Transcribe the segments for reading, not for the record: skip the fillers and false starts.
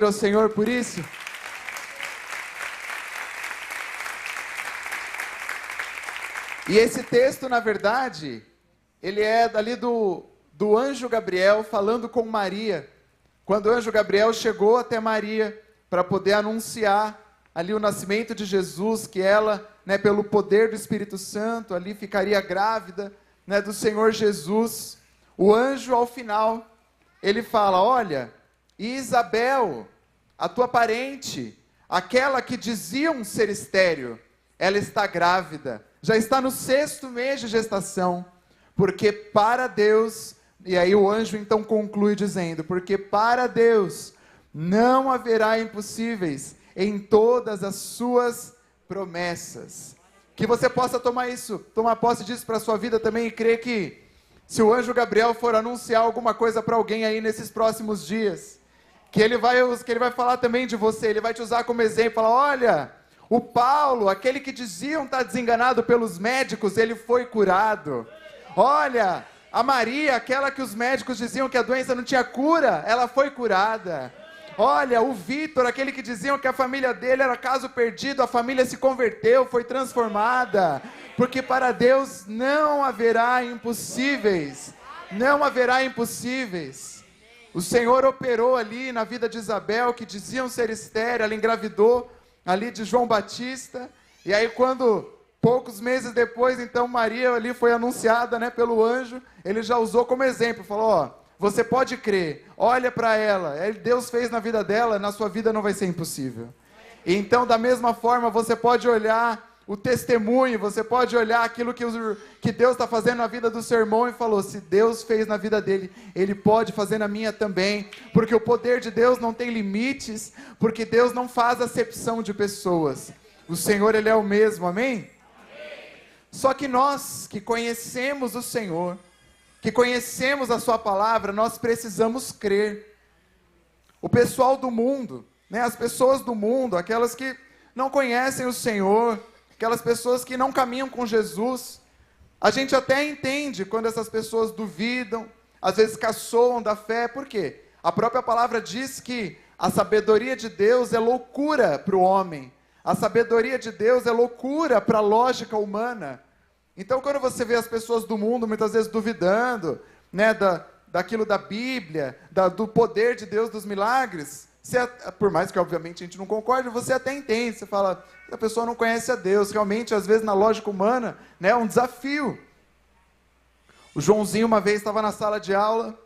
ao Senhor por isso? E esse texto, na verdade, ele é dali do anjo Gabriel falando com Maria. Quando o anjo Gabriel chegou até Maria para poder anunciar ali o nascimento de Jesus, que ela, pelo poder do Espírito Santo, ali ficaria grávida, do Senhor Jesus. O anjo, ao final, ele fala: olha, Isabel, a tua parente, aquela que diziam ser estéril, ela está grávida, já está no 6º mês de gestação, porque para Deus, e aí o anjo então conclui dizendo, porque para Deus não haverá impossíveis em todas as suas promessas. Que você possa tomar posse disso para a sua vida também e crer que, se o anjo Gabriel for anunciar alguma coisa para alguém aí nesses próximos dias, que ele vai falar também de você, ele vai te usar como exemplo, falar: olha, o Paulo, aquele que diziam estar desenganado pelos médicos, ele foi curado. Olha, a Maria, aquela que os médicos diziam que a doença não tinha cura, ela foi curada. Olha, o Vitor, aquele que diziam que a família dele era caso perdido, a família se converteu, foi transformada. Porque para Deus não haverá impossíveis. Não haverá impossíveis. O Senhor operou ali na vida de Isabel, que diziam ser estéril, ela engravidou ali de João Batista. E aí poucos meses depois, então Maria ali foi anunciada, pelo anjo, ele já usou como exemplo, falou: ó, você pode crer, olha para ela, Deus fez na vida dela, na sua vida não vai ser impossível. Então, da mesma forma, você pode olhar o testemunho, você pode olhar aquilo que Deus está fazendo na vida do seu irmão e falou: se Deus fez na vida dele, Ele pode fazer na minha também, porque o poder de Deus não tem limites, porque Deus não faz acepção de pessoas. O Senhor, Ele é o mesmo, amém? Só que nós que conhecemos o Senhor, que conhecemos a sua palavra, nós precisamos crer. O pessoal do mundo, as pessoas do mundo, aquelas que não conhecem o Senhor, aquelas pessoas que não caminham com Jesus, a gente até entende quando essas pessoas duvidam, às vezes caçoam da fé. Por quê? A própria palavra diz que a sabedoria de Deus é loucura para o homem, a sabedoria de Deus é loucura para a lógica humana. Então, quando você vê as pessoas do mundo muitas vezes duvidando, daquilo da Bíblia, do poder de Deus, dos milagres, por mais que obviamente a gente não concorde, você até entende, você fala: a pessoa não conhece a Deus. Realmente, às vezes na lógica humana, é um desafio. O Joãozinho uma vez estava na sala de aula,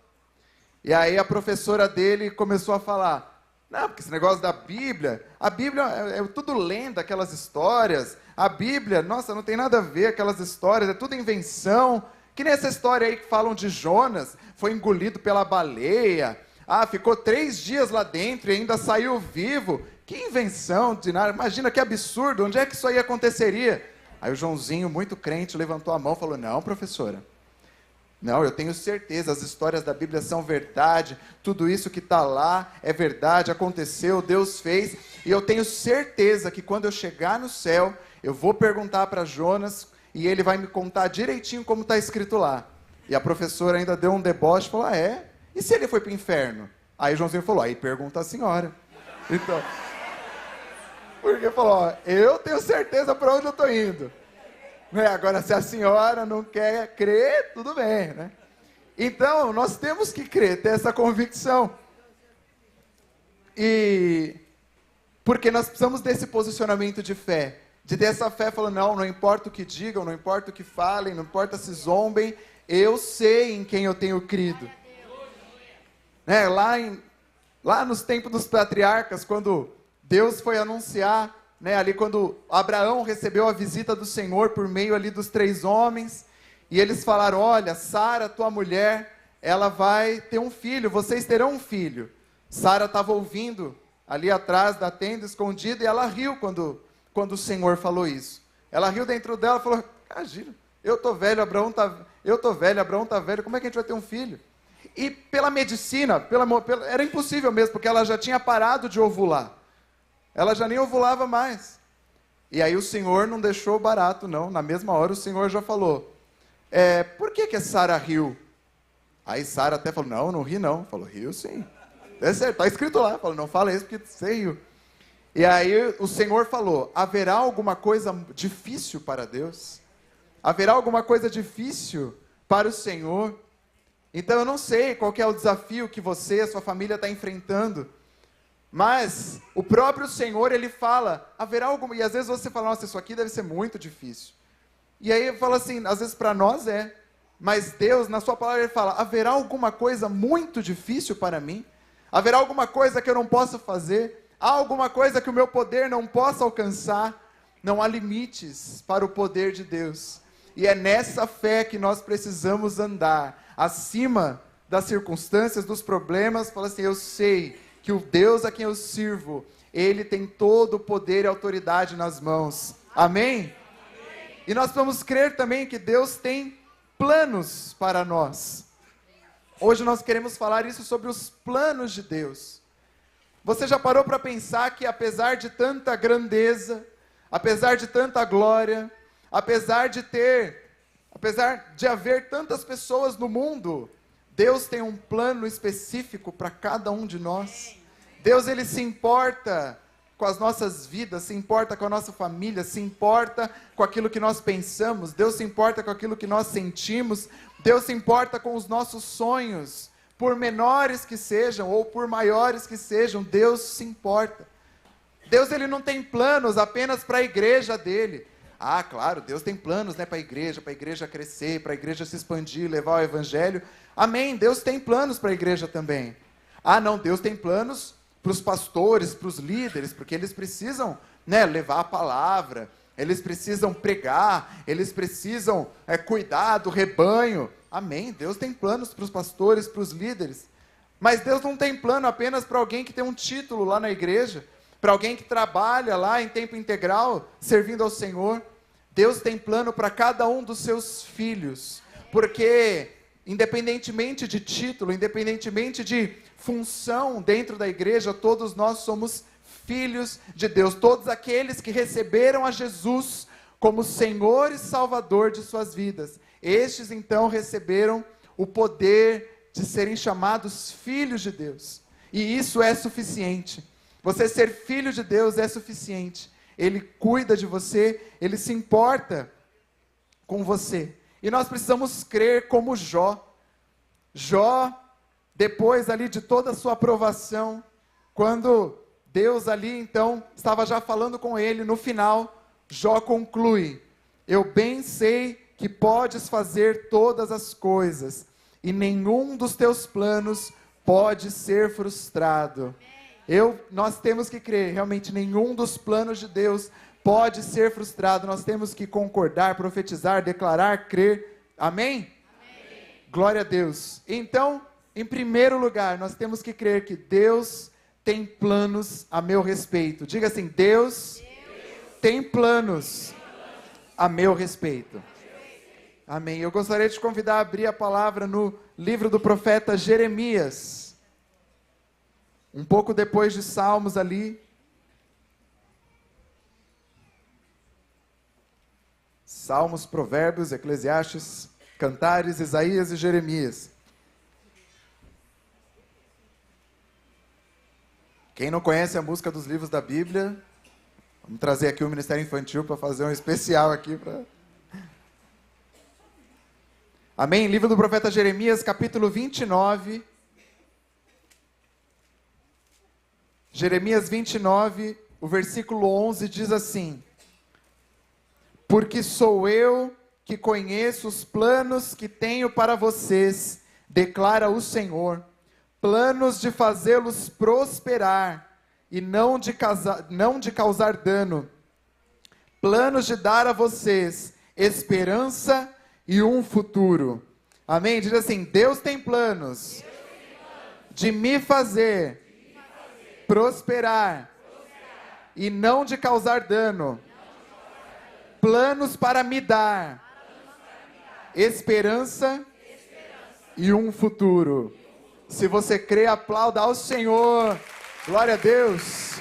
e aí a professora dele começou a falar: não, porque esse negócio da Bíblia, a Bíblia é tudo lenda, aquelas histórias, a Bíblia, nossa, não tem nada a ver aquelas histórias, é tudo invenção, que nem essa história aí que falam de Jonas, foi engolido pela baleia, ficou 3 dias lá dentro e ainda saiu vivo. Que invenção de nada, imagina que absurdo, onde é que isso aí aconteceria? Aí o Joãozinho, muito crente, levantou a mão e falou: não, professora, não, eu tenho certeza, as histórias da Bíblia são verdade, tudo isso que está lá é verdade, aconteceu, Deus fez, e eu tenho certeza que quando eu chegar no céu, eu vou perguntar para Jonas, e ele vai me contar direitinho como está escrito lá. E a professora ainda deu um deboche e falou: é? E se ele foi para o inferno? Aí o Joãozinho falou: aí pergunta a senhora. Então, porque falou: eu tenho certeza para onde eu estou indo. Agora, se a senhora não quer crer, tudo bem, Então, nós temos que crer, ter essa convicção. E porque nós precisamos desse posicionamento de fé, de ter essa fé falando: não importa o que digam, não importa o que falem, não importa se zombem, eu sei em quem eu tenho crido. Lá nos tempos dos patriarcas, quando Deus foi anunciar, ali quando Abraão recebeu a visita do Senhor por meio ali dos 3 homens, e eles falaram: olha, Sara, tua mulher, ela vai ter um filho, vocês terão um filho. Sara estava ouvindo ali atrás da tenda, escondida, e ela riu quando o Senhor falou isso. Ela riu dentro dela e falou: imagina, eu estou velho, Abraão está velho, como é que a gente vai ter um filho? E pela medicina, era impossível mesmo, porque ela já tinha parado de ovular. Ela já nem ovulava mais. E aí o Senhor não deixou barato, não. Na mesma hora o Senhor já falou: por que a Sara riu? Aí Sara até falou: não ri não. Falou: riu sim. É certo, está escrito lá. Fala, não fala isso porque você riu. E aí o Senhor falou, haverá alguma coisa difícil para Deus? Haverá alguma coisa difícil para o Senhor? Então eu não sei qual que é o desafio que você, a sua família está enfrentando, mas o próprio Senhor, Ele fala, haverá alguma... E às vezes você fala, nossa, isso aqui deve ser muito difícil. E aí eu falo assim, às vezes para nós é, mas Deus, na sua palavra, Ele fala, haverá alguma coisa muito difícil para mim? Haverá alguma coisa que eu não possa fazer? Há alguma coisa que o meu poder não possa alcançar? Não há limites para o poder de Deus. E é nessa fé que nós precisamos andar, acima das circunstâncias, dos problemas. Fala assim, eu sei que o Deus a quem eu sirvo, Ele tem todo o poder e autoridade nas mãos. Amém? Amém? E nós vamos crer também que Deus tem planos para nós. Hoje nós queremos falar isso sobre os planos de Deus. Você já parou para pensar que apesar de tanta grandeza, apesar de tanta glória, apesar de haver tantas pessoas no mundo, Deus tem um plano específico para cada um de nós. Deus, Ele se importa com as nossas vidas, se importa com a nossa família, se importa com aquilo que nós pensamos, Deus se importa com aquilo que nós sentimos, Deus se importa com os nossos sonhos, por menores que sejam ou por maiores que sejam, Deus se importa. Deus, Ele não tem planos apenas para a igreja dele. Ah, claro, Deus tem planos, né, para a igreja crescer, para a igreja se expandir, levar o evangelho. Amém, Deus tem planos para a igreja também. Ah, não, Deus tem planos para os pastores, para os líderes, porque eles precisam, né, levar a palavra, eles precisam pregar, eles precisam cuidar do rebanho. Amém, Deus tem planos para os pastores, para os líderes. Mas Deus não tem plano apenas para alguém que tem um título lá na igreja, para alguém que trabalha lá em tempo integral, servindo ao Senhor. Deus tem plano para cada um dos seus filhos, porque independentemente de título, independentemente de função dentro da igreja, todos nós somos filhos de Deus, todos aqueles que receberam a Jesus como Senhor e Salvador de suas vidas, estes então receberam o poder de serem chamados filhos de Deus, e isso é suficiente. Você ser filho de Deus é suficiente. Ele cuida de você, Ele se importa com você. E nós precisamos crer como Jó. Jó, depois ali de toda a sua aprovação, quando Deus ali então estava já falando com ele, no final, Jó conclui, eu bem sei que podes fazer todas as coisas, e nenhum dos teus planos pode ser frustrado. Nós temos que crer, realmente nenhum dos planos de Deus pode ser frustrado. Nós temos que concordar, profetizar, declarar, crer. Amém? Amém. Glória a Deus. Então, em primeiro lugar, nós temos que crer que Deus tem planos a meu respeito. Diga assim, Deus tem planos a meu respeito. Amém. Eu gostaria de te convidar a abrir a palavra no livro do profeta Jeremias. Um pouco depois de Salmos ali. Salmos, Provérbios, Eclesiastes, Cantares, Isaías e Jeremias. Quem não conhece a música dos livros da Bíblia, vamos trazer aqui o Ministério Infantil para fazer um especial aqui. Amém? Livro do profeta Jeremias, capítulo 29. Jeremias 29, o versículo 11 diz assim: porque sou eu que conheço os planos que tenho para vocês, declara o Senhor, planos de fazê-los prosperar e não de causar dano, planos de dar a vocês esperança e um futuro. Amém? Diz assim, Deus tem planos de me fazer prosperar e não de causar dano, planos para me dar esperança e um futuro. Se você crê, aplauda ao Senhor. Glória a Deus.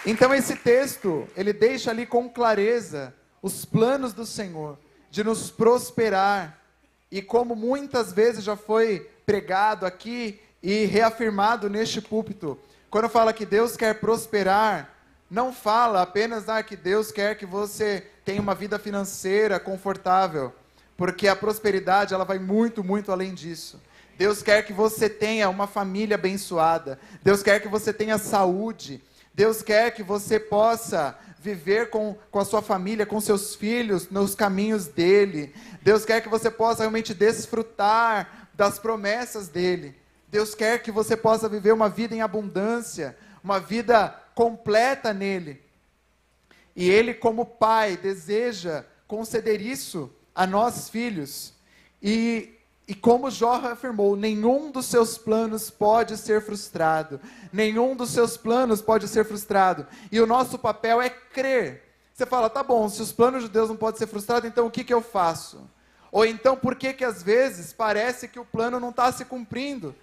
Então esse texto, ele deixa ali com clareza os planos do Senhor de nos prosperar E como muitas vezes já foi pregado aqui e reafirmado neste púlpito, quando fala que Deus quer prosperar, não fala apenas que Deus quer que você tenha uma vida financeira confortável, porque a prosperidade ela vai muito, muito além disso. Deus quer que você tenha uma família abençoada, Deus quer que você tenha saúde, Deus quer que você possa viver com a sua família, com seus filhos, nos caminhos dele. Deus quer que você possa realmente desfrutar das promessas dele. Deus quer que você possa viver uma vida em abundância, uma vida completa nele. E ele, como pai, deseja conceder isso a nós, filhos. E como Jó afirmou, nenhum dos seus planos pode ser frustrado. Nenhum dos seus planos pode ser frustrado. E o nosso papel é crer. Você fala, tá bom, se os planos de Deus não podem ser frustrados, então o que eu faço? Ou então, por que às vezes parece que o plano não está se cumprindo?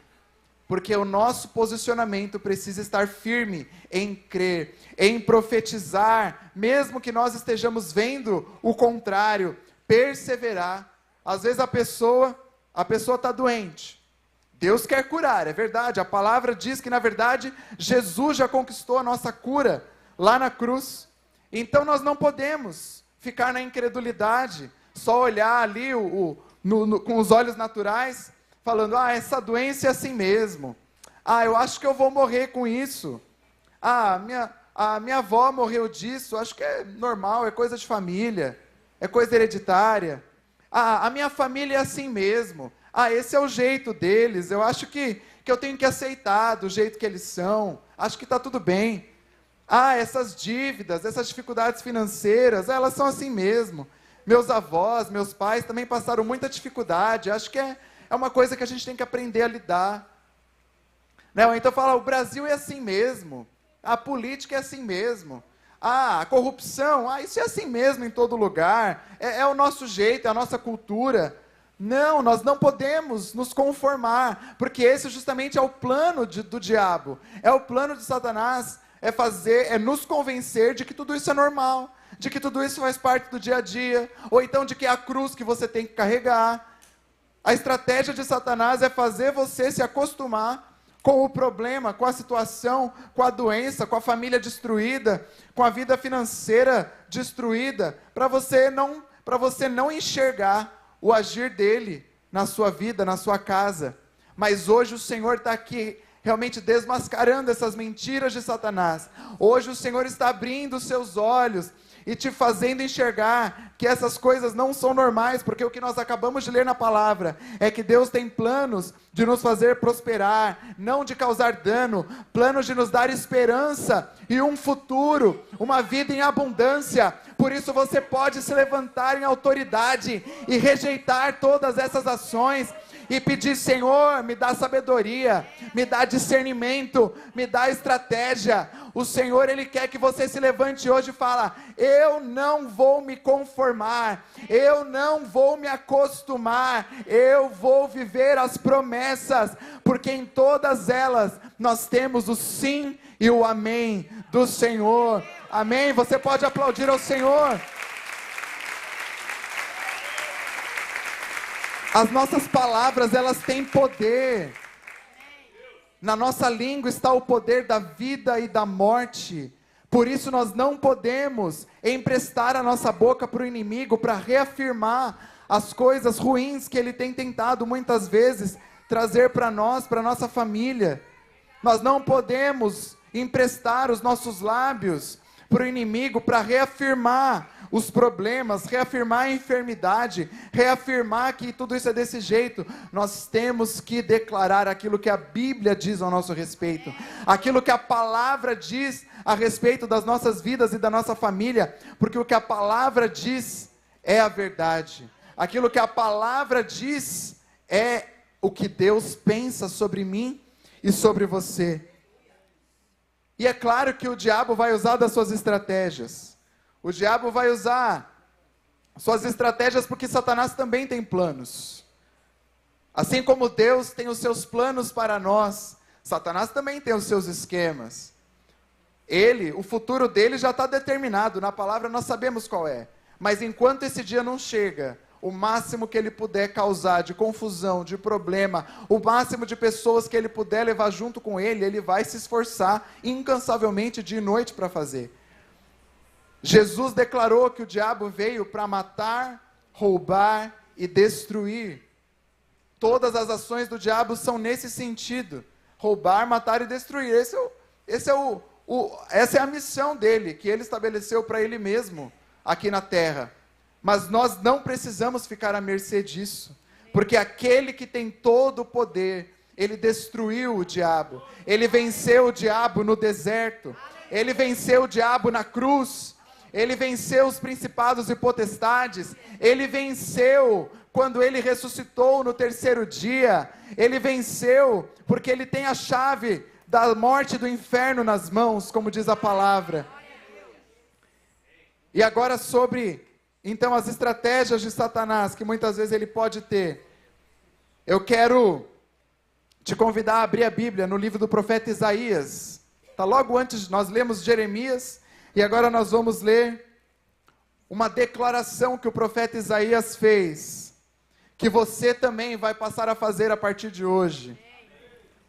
Porque o nosso posicionamento precisa estar firme em crer, em profetizar, mesmo que nós estejamos vendo o contrário, perseverar. Às vezes a pessoa está doente. Deus quer curar, é verdade. A palavra diz que, na verdade, Jesus já conquistou a nossa cura lá na cruz. Então nós não podemos ficar na incredulidade, só olhar ali com os olhos naturais, falando, essa doença é assim mesmo. Eu acho que eu vou morrer com isso. A minha avó morreu disso, acho que é normal, é coisa de família, é coisa hereditária. A minha família é assim mesmo. Esse é o jeito deles. Eu acho que eu tenho que aceitar do jeito que eles são. Acho que está tudo bem. Essas dívidas, essas dificuldades financeiras, elas são assim mesmo. Meus avós, meus pais também passaram muita dificuldade. Acho que é uma coisa que a gente tem que aprender a lidar. Né? Então fala, o Brasil é assim mesmo. A política é assim mesmo. A corrupção, isso é assim mesmo em todo lugar, é o nosso jeito, é a nossa cultura. Não, nós não podemos nos conformar, porque esse justamente é o plano do diabo, é o plano de Satanás, é nos convencer de que tudo isso é normal, de que tudo isso faz parte do dia a dia, ou então de que é a cruz que você tem que carregar. A estratégia de Satanás é fazer você se acostumar com o problema, com a situação, com a doença, com a família destruída, com a vida financeira destruída, para você não enxergar o agir dele na sua vida, na sua casa. Mas hoje o Senhor está aqui realmente desmascarando essas mentiras de Satanás. Hoje o Senhor está abrindo os seus olhos e te fazendo enxergar que essas coisas não são normais, porque o que nós acabamos de ler na palavra é que Deus tem planos de nos fazer prosperar, não de causar dano, planos de nos dar esperança e um futuro, uma vida em abundância. Por isso você pode se levantar em autoridade e rejeitar todas essas ações e pedir, Senhor, me dá sabedoria, me dá discernimento, me dá estratégia. O Senhor, Ele quer que você se levante hoje e fala, eu não vou me conformar, eu não vou me acostumar, eu vou viver as promessas, porque em todas elas nós temos o sim e o amém do Senhor. Amém? Você pode aplaudir ao Senhor. As nossas palavras, elas têm poder. Na nossa língua está o poder da vida e da morte. Por isso nós não podemos emprestar a nossa boca para o inimigo, para reafirmar as coisas ruins que ele tem tentado muitas vezes trazer para nós, para a nossa família. Nós não podemos emprestar os nossos lábios para o inimigo, para reafirmar os problemas, reafirmar a enfermidade, reafirmar que tudo isso é desse jeito. Nós temos que declarar aquilo que a Bíblia diz ao nosso respeito, aquilo que a palavra diz a respeito das nossas vidas e da nossa família, porque o que a palavra diz é a verdade, aquilo que a palavra diz é o que Deus pensa sobre mim e sobre você. E é claro que o diabo vai usar das suas estratégias. O diabo vai usar suas estratégias porque Satanás também tem planos. Assim como Deus tem os seus planos para nós, Satanás também tem os seus esquemas. O futuro dele já está determinado, na palavra nós sabemos qual é. Mas enquanto esse dia não chega, o máximo que ele puder causar de confusão, de problema, o máximo de pessoas que ele puder levar junto com ele, ele vai se esforçar incansavelmente dia e noite para fazer. Jesus declarou que o diabo veio para matar, roubar e destruir. Todas as ações do diabo são nesse sentido: roubar, matar e destruir. Essa é a missão dele, que ele estabeleceu para ele mesmo aqui na terra. Mas nós não precisamos ficar à mercê disso, porque aquele que tem todo o poder, ele destruiu o diabo, ele venceu o diabo no deserto, ele venceu o diabo na cruz, ele venceu os principados e potestades, ele venceu quando ele ressuscitou no terceiro dia, ele venceu porque ele tem a chave da morte e do inferno nas mãos, como diz a palavra. E agora sobre, então, as estratégias de Satanás, que muitas vezes ele pode ter. Eu quero te convidar a abrir a Bíblia no livro do profeta Isaías. Está logo antes, nós lemos Jeremias, e agora nós vamos ler uma declaração que o profeta Isaías fez, que você também vai passar a fazer a partir de hoje.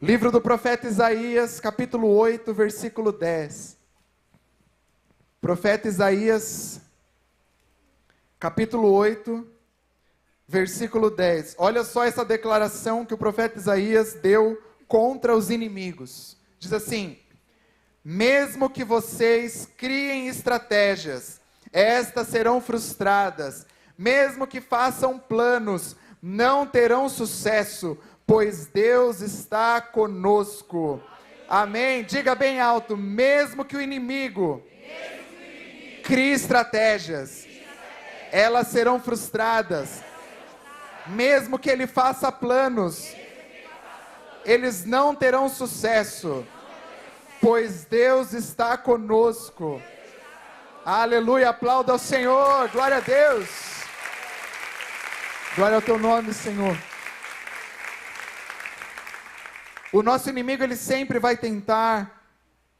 Livro do profeta Isaías, capítulo 8, versículo 10. Profeta Isaías, capítulo 8, versículo 10. Olha só essa declaração que o profeta Isaías deu contra os inimigos. Diz assim: mesmo que vocês criem estratégias, estas serão frustradas. Mesmo que façam planos, não terão sucesso, pois Deus está conosco. Amém? Diga bem alto: mesmo que o inimigo crie estratégias, elas serão frustradas. Mesmo que ele faça planos, eles não terão sucesso, pois Deus está conosco. Aleluia, aplauda ao Senhor, glória a Deus. Glória ao teu nome, Senhor. O nosso inimigo, ele sempre vai tentar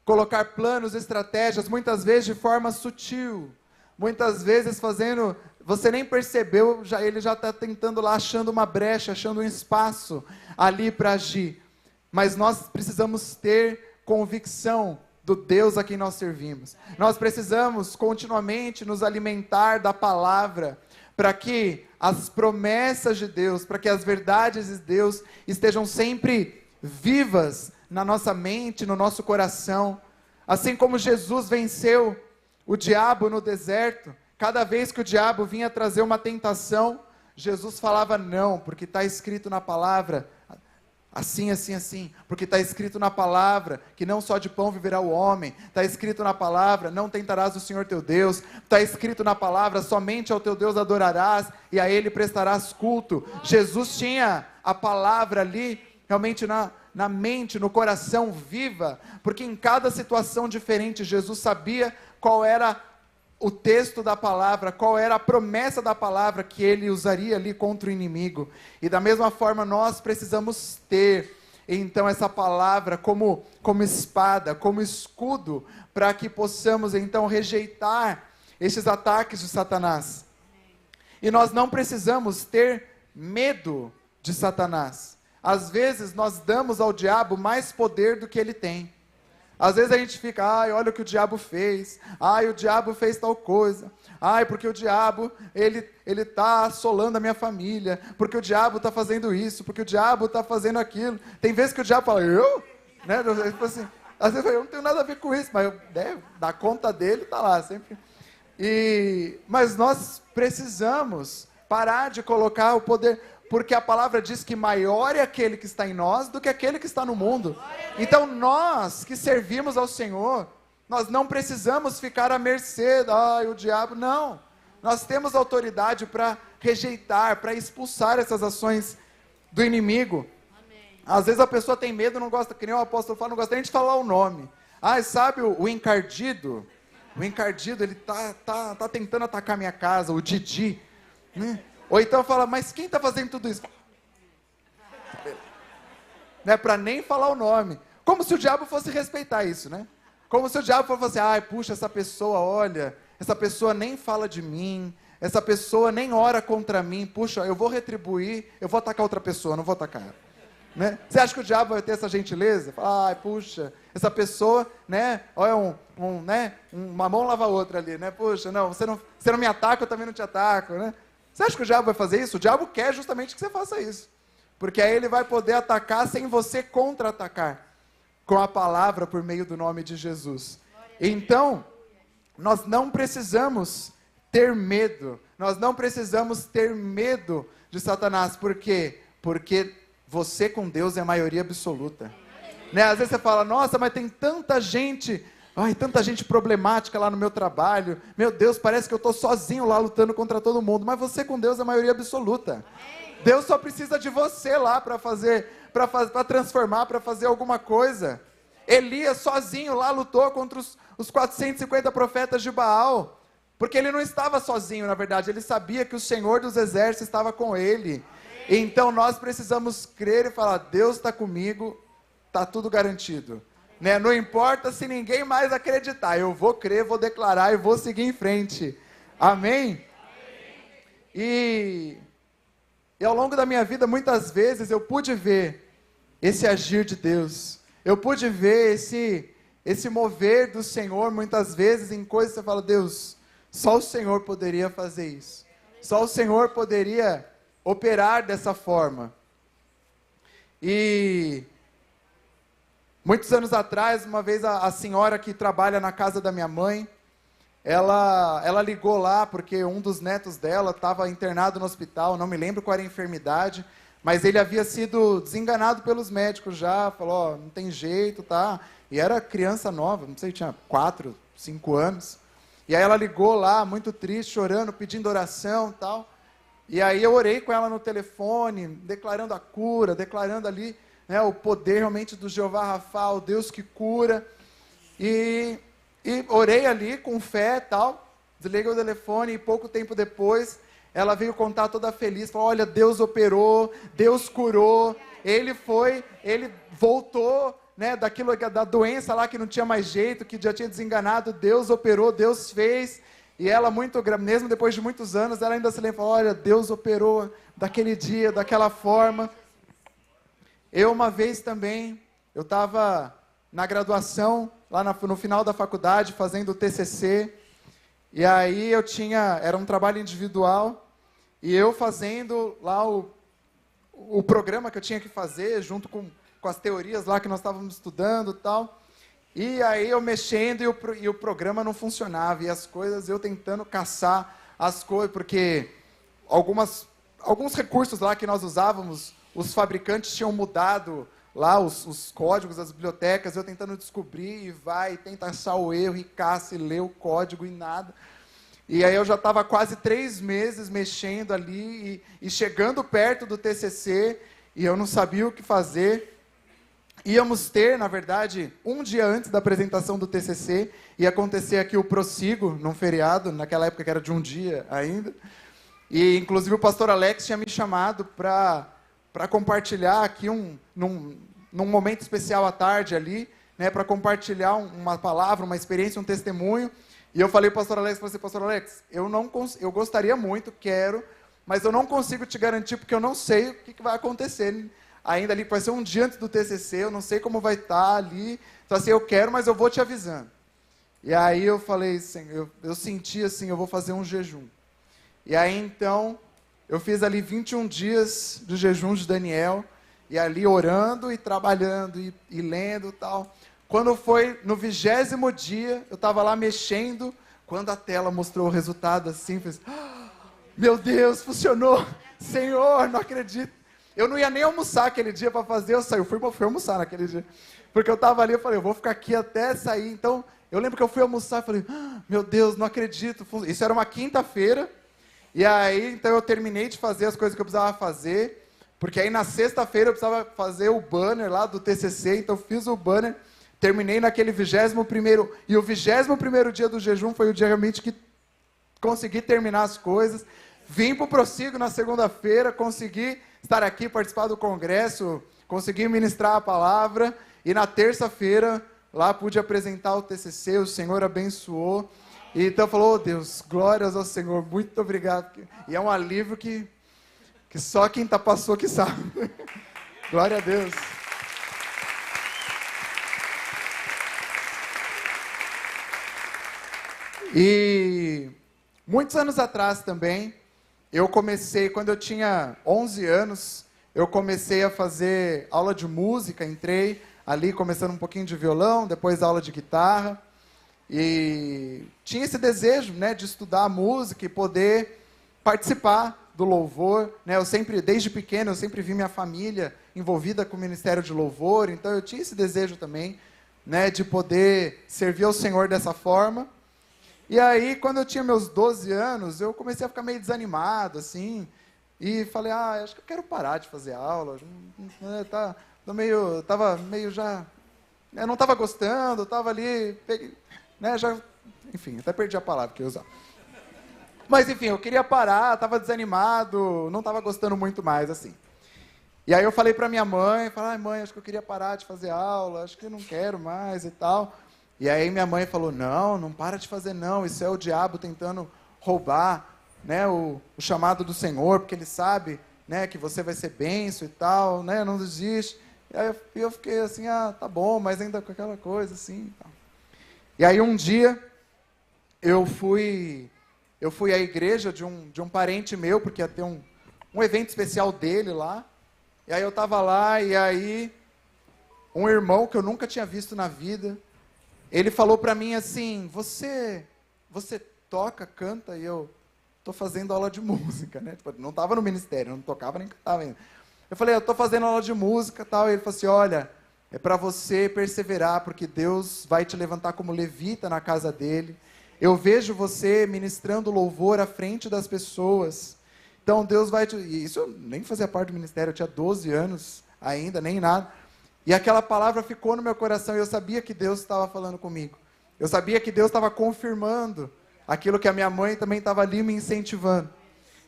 colocar planos, estratégias, muitas vezes de forma sutil, muitas vezes fazendo, você nem percebeu, ele já está tentando lá, achando uma brecha, achando um espaço ali para agir. Mas nós precisamos ter convicção do Deus a quem nós servimos. Nós precisamos continuamente nos alimentar da palavra, para que as promessas de Deus, para que as verdades de Deus estejam sempre vivas na nossa mente, no nosso coração. Assim como Jesus venceu o diabo no deserto, cada vez que o diabo vinha trazer uma tentação, Jesus falava não, porque está escrito na palavra, assim, assim, assim, porque está escrito na palavra, que não só de pão viverá o homem, está escrito na palavra, não tentarás o Senhor teu Deus, está escrito na palavra, somente ao teu Deus adorarás, e a Ele prestarás culto. Jesus tinha a palavra ali, realmente na mente, no coração, viva, porque em cada situação diferente, Jesus sabia qual era o texto da palavra, qual era a promessa da palavra que ele usaria ali contra o inimigo. E da mesma forma nós precisamos ter, então, essa palavra como espada, como escudo, para que possamos então rejeitar esses ataques de Satanás. E nós não precisamos ter medo de Satanás. Às vezes nós damos ao diabo mais poder do que ele tem. Às vezes a gente fica, ai, olha o que o diabo fez, ai, o diabo fez tal coisa, ai, porque o diabo, ele está assolando a minha família, porque o diabo está fazendo isso, porque o diabo está fazendo aquilo. Tem vezes que o diabo fala, eu? Né? Tipo assim, às vezes eu não tenho nada a ver com isso, mas da conta dele está lá sempre. Mas nós precisamos parar de colocar o poder, porque a palavra diz que maior é aquele que está em nós do que aquele que está no mundo. Então nós que servimos ao Senhor, nós não precisamos ficar à mercê, o diabo, não. Nós temos autoridade para rejeitar, para expulsar essas ações do inimigo. Às vezes a pessoa tem medo, não gosta, que nem o apóstolo fala, não gosta nem de falar o nome. Sabe o encardido? O encardido, ele tá tentando atacar minha casa, o Didi, né? Ou então fala, mas quem está fazendo tudo isso? Né, para nem falar o nome. Como se o diabo fosse respeitar isso, né? Como se o diabo fosse assim, puxa, essa pessoa, olha, essa pessoa nem fala de mim, essa pessoa nem ora contra mim, puxa, eu vou retribuir, eu vou atacar outra pessoa, não vou atacar ela. Né? Você acha que o diabo vai ter essa gentileza? Ai, puxa, essa pessoa, né? Olha, uma mão lava a outra ali, né? Puxa, não, você não me ataca, eu também não te ataco, né? Você acha que o diabo vai fazer isso? O diabo quer justamente que você faça isso. Porque aí ele vai poder atacar sem você contra-atacar. Com a palavra por meio do nome de Jesus. Então, nós não precisamos ter medo. Nós não precisamos ter medo de Satanás. Por quê? Porque você com Deus é a maioria absoluta. Né? Às vezes você fala, nossa, mas tem tanta gente problemática lá no meu trabalho. Meu Deus, parece que eu estou sozinho lá lutando contra todo mundo. Mas você com Deus é a maioria absoluta. Deus só precisa de você lá para transformar, para fazer alguma coisa. Elias sozinho lá lutou contra os 450 profetas de Baal. Porque ele não estava sozinho, na verdade. Ele sabia que o Senhor dos Exércitos estava com ele. Então nós precisamos crer e falar, Deus está comigo, está tudo garantido. Né? Não importa se ninguém mais acreditar, eu vou crer, vou declarar e vou seguir em frente. Amém? E ao longo da minha vida, muitas vezes, eu pude ver esse agir de Deus. Eu pude ver esse mover do Senhor, muitas vezes, em coisas que você fala, Deus, só o Senhor poderia fazer isso. Só o Senhor poderia operar dessa forma. E muitos anos atrás, uma vez a senhora que trabalha na casa da minha mãe, ela ligou lá porque um dos netos dela estava internado no hospital, não me lembro qual era a enfermidade, mas ele havia sido desenganado pelos médicos já, falou, não tem jeito, tá? E era criança nova, não sei, tinha 4, 5 anos. E aí ela ligou lá, muito triste, chorando, pedindo oração e tal. E aí eu orei com ela no telefone, declarando a cura, declarando ali, né, o poder realmente do Jeová Rafa, o Deus que cura. E orei ali com fé e tal, desliguei o telefone e pouco tempo depois, ela veio contar toda feliz, falou, olha, Deus operou, Deus curou, ele voltou, né, da doença lá que não tinha mais jeito, que já tinha desenganado, Deus operou, Deus fez. E ela, mesmo depois de muitos anos, ela ainda se lembra, olha, Deus operou daquele dia, daquela forma. Eu, uma vez também, eu estava na graduação, lá no final da faculdade, fazendo o TCC, e aí era um trabalho individual, e eu fazendo lá o programa que eu tinha que fazer, junto com as teorias lá que nós estávamos estudando e tal. E aí eu mexendo e o programa não funcionava, e as coisas, eu tentando caçar as coisas, porque alguns recursos lá que nós usávamos, os fabricantes tinham mudado lá os códigos das bibliotecas, eu tentando descobrir, tenta achar o erro, e caça, e lê o código e nada. E aí eu já estava quase 3 meses mexendo ali, e chegando perto do TCC, e eu não sabia o que fazer. Íamos ter, na verdade, um dia antes da apresentação do TCC, ia acontecer aqui o Prossigo, num feriado, naquela época que era de um dia ainda. E, inclusive, o pastor Alex tinha me chamado para compartilhar aqui num momento especial à tarde ali, né, para compartilhar uma palavra, uma experiência, um testemunho. E eu falei para o pastor Alex, pastor Alex, eu gostaria muito, quero, mas eu não consigo te garantir, porque eu não sei o que vai acontecer ainda ali, vai ser um dia antes do TCC, eu não sei como vai estar ali, então assim, eu quero, mas eu vou te avisando. E aí eu falei assim, eu senti assim, eu vou fazer um jejum. E aí então, eu fiz ali 21 dias do jejum de Daniel, e ali orando e trabalhando, e lendo e tal. Quando foi no 20º dia, eu estava lá mexendo, quando a tela mostrou o resultado assim, fiz, meu Deus, funcionou, Senhor, não acredito. Eu não ia nem almoçar aquele dia para fazer, eu fui almoçar naquele dia. Porque eu estava ali, eu falei, eu vou ficar aqui até sair. Então, eu lembro que eu fui almoçar e falei, meu Deus, não acredito. Isso era uma quinta-feira. E aí, então eu terminei de fazer as coisas que eu precisava fazer. Porque aí na sexta-feira eu precisava fazer o banner lá do TCC. Então eu fiz o banner, terminei naquele 21º. E o 21º dia do jejum foi o dia realmente que consegui terminar as coisas. Vim para o Prossigo na segunda-feira, consegui estar aqui, participar do congresso, consegui ministrar a palavra, e na terça-feira, lá pude apresentar o TCC, o Senhor abençoou, E então falou, oh, Deus, glórias ao Senhor, muito obrigado. E é um alívio que só quem passou que sabe. Glória a Deus. E muitos anos atrás também, eu comecei, quando eu tinha 11 anos, eu comecei a fazer aula de música, entrei ali começando um pouquinho de violão, depois aula de guitarra, e tinha esse desejo, né, de estudar música e poder participar do louvor, né? Eu sempre, desde pequeno, eu sempre vi minha família envolvida com o ministério de louvor, então eu tinha esse desejo também, né, de poder servir ao Senhor dessa forma. E aí, quando eu tinha meus 12 anos, eu comecei a ficar meio desanimado, assim, e falei, acho que eu quero parar de fazer aula, tava meio já, eu não estava gostando, estava ali, né, já, enfim, até perdi a palavra que eu ia usar. Mas, enfim, eu queria parar, estava desanimado, não estava gostando muito mais, assim. E aí eu falei para minha mãe, mãe, acho que eu queria parar de fazer aula, acho que eu não quero mais e tal. E aí minha mãe falou, não para de fazer não, isso é o diabo tentando roubar, né, o chamado do Senhor, porque ele sabe, né, que você vai ser bênção e tal, né, não desiste. E aí eu fiquei assim, tá bom, mas ainda com aquela coisa assim. Tal. E aí um dia eu fui à igreja de um parente meu, porque ia ter um evento especial dele lá. E aí eu estava lá, e aí um irmão que eu nunca tinha visto na vida, ele falou para mim assim, você toca, canta? E eu estou fazendo aula de música, né? Tipo, não estava no ministério, não tocava nem cantava ainda. Eu falei, eu estou fazendo aula de música e tal. E ele falou assim, olha, é para você perseverar, porque Deus vai te levantar como levita na casa dele. Eu vejo você ministrando louvor à frente das pessoas. Então Deus vai te... E isso eu nem fazia parte do ministério, eu tinha 12 anos ainda, nem nada. E aquela palavra ficou no meu coração e eu sabia que Deus estava falando comigo. Eu sabia que Deus estava confirmando aquilo que a minha mãe também estava ali me incentivando.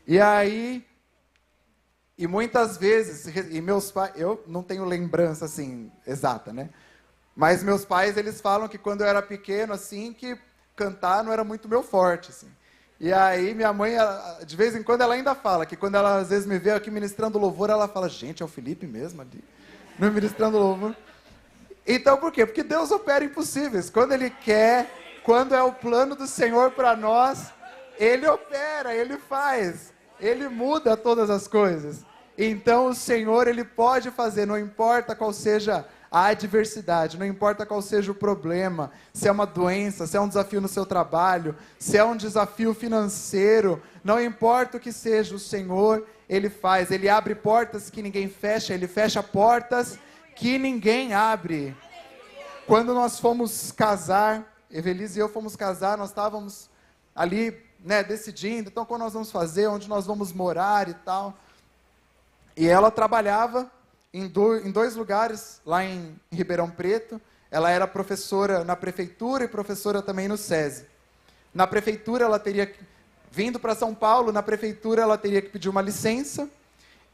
E aí, e muitas vezes, e meus pais, eu não tenho lembrança assim exata, né? Mas meus pais, eles falam que quando eu era pequeno, assim, que cantar não era muito meu forte, assim. E aí minha mãe, de vez em quando, ela ainda fala que quando ela às vezes me vê aqui ministrando louvor, ela fala, gente, é o Felipe mesmo ali, no ministrando louvor. Então, por quê? Porque Deus opera impossíveis. Quando Ele quer, quando é o plano do Senhor para nós, Ele opera, Ele faz, Ele muda todas as coisas. Então, o Senhor, Ele pode fazer, não importa qual seja a adversidade, não importa qual seja o problema, se é uma doença, se é um desafio no seu trabalho, se é um desafio financeiro, não importa o que seja, o Senhor, Ele faz, Ele abre portas que ninguém fecha, Ele fecha portas que ninguém abre. Quando nós fomos casar, Evelise e eu fomos casar, nós estávamos ali, né, decidindo, então quando nós vamos fazer, onde nós vamos morar e tal, e ela trabalhava em dois lugares, lá em Ribeirão Preto. Ela era professora na prefeitura e professora também no SESI. Na prefeitura, ela teria vindo para São Paulo, na prefeitura ela teria que pedir uma licença,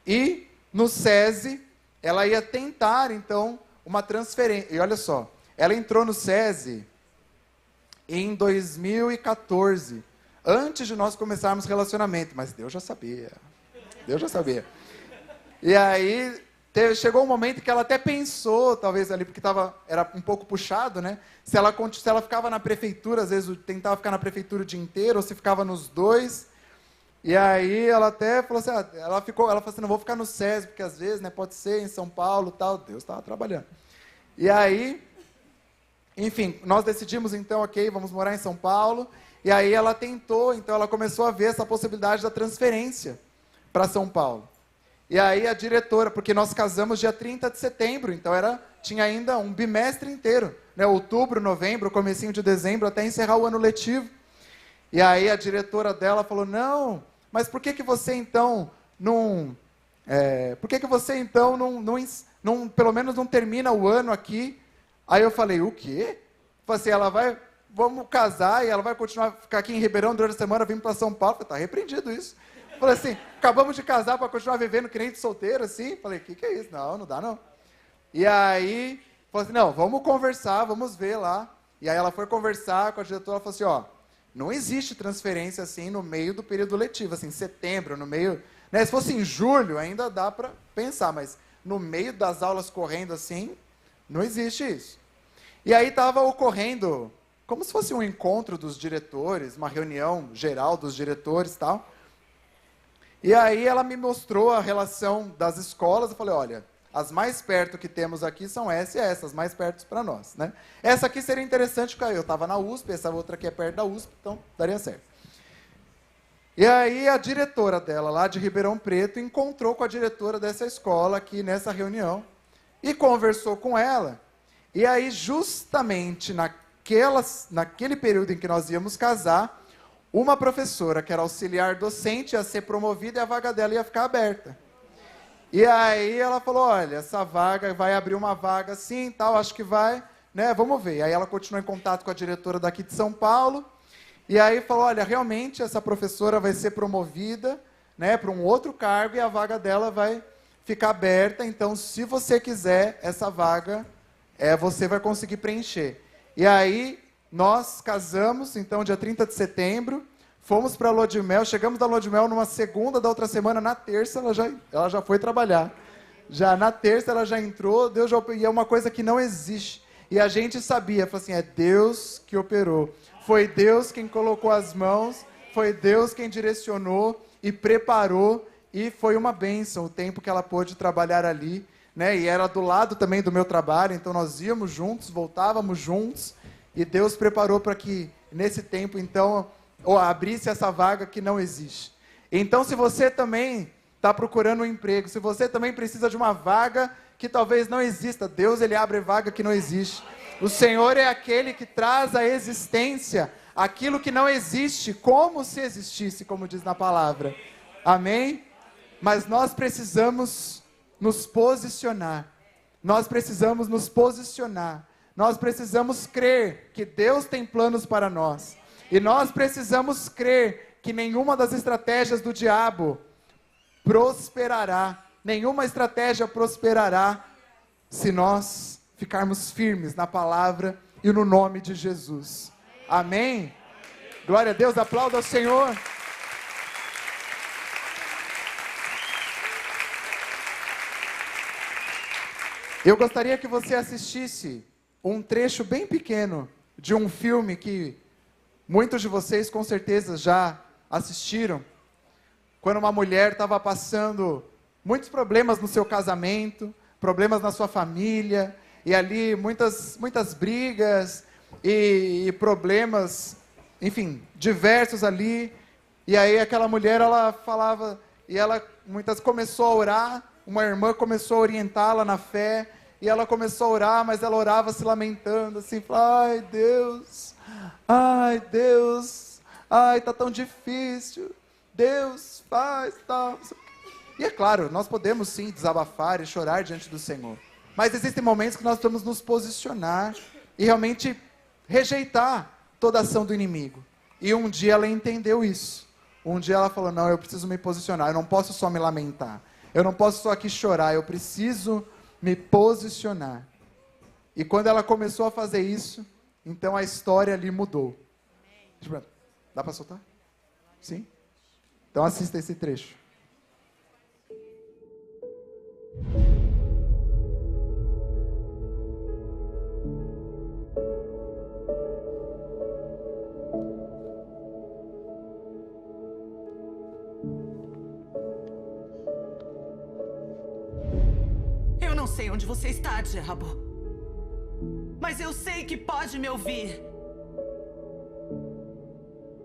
e no SESI, ela ia tentar, então, uma transferência. E olha só, ela entrou no SESI em 2014, antes de nós começarmos relacionamento, mas Deus já sabia. Deus já sabia. E aí... chegou um momento que ela até pensou, talvez ali, porque era um pouco puxado, né? Se ela ficava na prefeitura, às vezes tentava ficar na prefeitura o dia inteiro, ou se ficava nos dois. E aí ela até falou assim, ela falou assim, não vou ficar no SESI, porque às vezes, né, pode ser em São Paulo e tal. Deus estava trabalhando. E aí, enfim, nós decidimos então, ok, vamos morar em São Paulo. E aí ela tentou, então ela começou a ver essa possibilidade da transferência para São Paulo. E aí a diretora, porque nós casamos dia 30 de setembro, então tinha ainda um bimestre inteiro, né? Outubro, novembro, comecinho de dezembro, até encerrar o ano letivo. E aí a diretora dela falou, não, mas por que você então não... por que você então não pelo menos não termina o ano aqui? Aí eu falei, o quê? Falei assim, vamos casar e ela vai continuar, ficar aqui em Ribeirão durante a semana, vir para São Paulo. Falei, tá repreendido isso. Falei assim, acabamos de casar para continuar vivendo que nem de solteiro, assim. Falei, que é isso? Não dá não. E aí, falei assim, não, vamos conversar, vamos ver lá. E aí ela foi conversar com a diretora, ela falou assim, Não existe transferência assim no meio do período letivo, assim, setembro, no meio... Né? Se fosse em julho, ainda dá para pensar, mas no meio das aulas correndo assim, não existe isso. E aí estava ocorrendo, como se fosse um encontro dos diretores, uma reunião geral dos diretores e tal. E aí ela me mostrou a relação das escolas, eu falei, olha, as mais perto que temos aqui são essa e essa, as mais perto para nós, né? Essa aqui seria interessante, porque eu estava na USP, essa outra aqui é perto da USP, então daria certo. E aí a diretora dela, lá de Ribeirão Preto, encontrou com a diretora dessa escola aqui nessa reunião e conversou com ela. E aí, justamente naquele período em que nós íamos casar, uma professora, que era auxiliar docente, ia ser promovida e a vaga dela ia ficar aberta. E aí ela falou, olha, essa vaga, vai abrir uma vaga assim, tal, acho que vai, né, vamos ver. Aí ela continuou em contato com a diretora daqui de São Paulo, e aí falou, olha, realmente essa professora vai ser promovida, né, para um outro cargo e a vaga dela vai ficar aberta, então se você quiser essa vaga, você vai conseguir preencher. E aí nós casamos, então dia 30 de setembro, fomos para a Lua de Mel, chegamos da Lua de Mel numa segunda da outra semana, na terça ela já foi trabalhar. Já na terça ela já entrou, Deus já operou, e é uma coisa que não existe. E a gente sabia, falou assim, é Deus que operou. Foi Deus quem colocou as mãos, foi Deus quem direcionou e preparou, e foi uma bênção o tempo que ela pôde trabalhar ali, né? E era do lado também do meu trabalho, então nós íamos juntos, voltávamos juntos, e Deus preparou para que nesse tempo, então, abrisse essa vaga que não existe. Então, se você também está procurando um emprego, se você também precisa de uma vaga que talvez não exista, Deus, Ele abre vaga que não existe. O Senhor é aquele que traz à existência aquilo que não existe, como se existisse, como diz na palavra. Amém? Mas nós precisamos nos posicionar. Nós precisamos nos posicionar. Nós precisamos crer que Deus tem planos para nós. E nós precisamos crer que nenhuma das estratégias do diabo prosperará. Nenhuma estratégia prosperará se nós ficarmos firmes na palavra e no nome de Jesus. Amém? Glória a Deus, aplauda ao Senhor. Eu gostaria que você assistisse um trecho bem pequeno de um filme que muitos de vocês com certeza já assistiram, quando uma mulher estava passando muitos problemas no seu casamento, problemas na sua família, e ali muitas brigas e problemas, enfim, diversos ali. E aí aquela mulher, ela falava, e ela começou a orar, uma irmã começou a orientá-la na fé, e ela começou a orar, mas ela orava se lamentando, assim, ai Deus, ai, tá tão difícil, Deus faz, tal. E é claro, nós podemos sim desabafar e chorar diante do Senhor, mas existem momentos que nós precisamos nos posicionar e realmente rejeitar toda ação do inimigo. E um dia ela entendeu isso. Um dia ela falou, não, eu preciso me posicionar, eu não posso só me lamentar, eu não posso só aqui chorar, eu preciso me posicionar. E quando ela começou a fazer isso, então a história ali mudou. Dá para soltar? Sim? Então assista esse trecho. Eu não sei onde você está, diabo. Mas eu sei que pode me ouvir.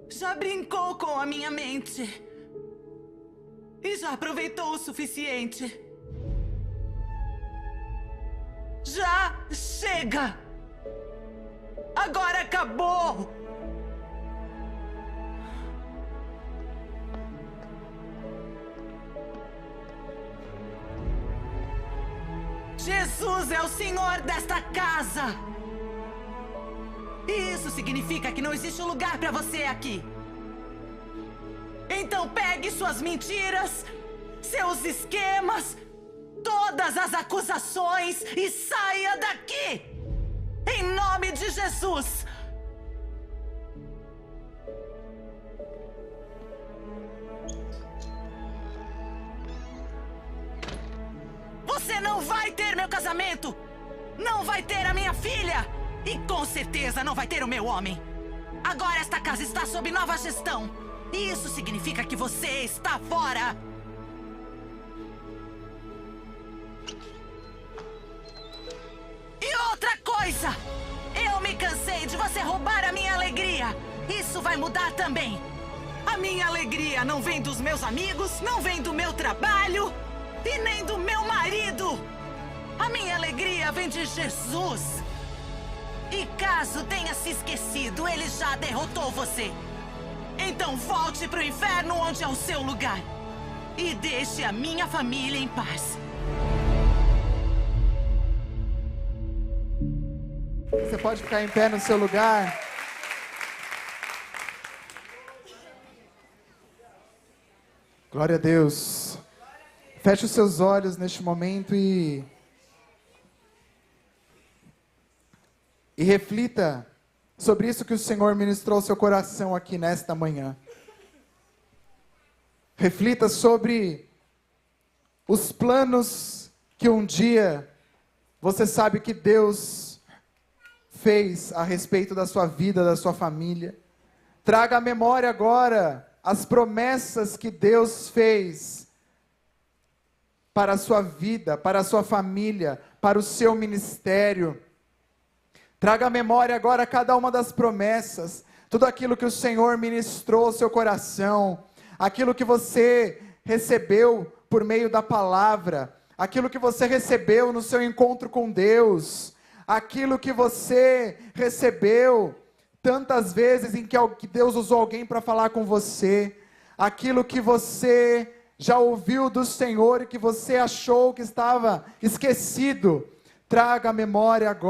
Já brincou com a minha mente. E já aproveitou o suficiente. Já chega! Agora acabou! Jesus é o Senhor desta casa! E isso significa que não existe um lugar para você aqui. Então pegue suas mentiras, seus esquemas, todas as acusações e saia daqui! Em nome de Jesus! casamento, não vai ter a minha filha e com certeza não vai ter o meu homem. Agora esta casa está sob nova gestão e isso significa que você está fora. E outra coisa, eu me cansei de você roubar a minha alegria. Isso vai mudar também. A minha alegria não vem dos meus amigos, não vem do meu trabalho e nem do meu marido. A minha alegria vem de Jesus. E caso tenha se esquecido, ele já derrotou você. Então volte para o inferno, onde é o seu lugar. E deixe a minha família em paz. Você pode ficar em pé no seu lugar. Glória a Deus. Feche os seus olhos neste momento e reflita sobre isso que o Senhor ministrou ao seu coração aqui nesta manhã. Reflita sobre os planos que um dia você sabe que Deus fez a respeito da sua vida, da sua família. Traga à memória agora as promessas que Deus fez para a sua vida, para a sua família, para o seu ministério. Traga à memória agora cada uma das promessas, tudo aquilo que o Senhor ministrou ao seu coração, aquilo que você recebeu por meio da palavra, aquilo que você recebeu no seu encontro com Deus, aquilo que você recebeu tantas vezes em que Deus usou alguém para falar com você, aquilo que você já ouviu do Senhor e que você achou que estava esquecido, traga à memória agora.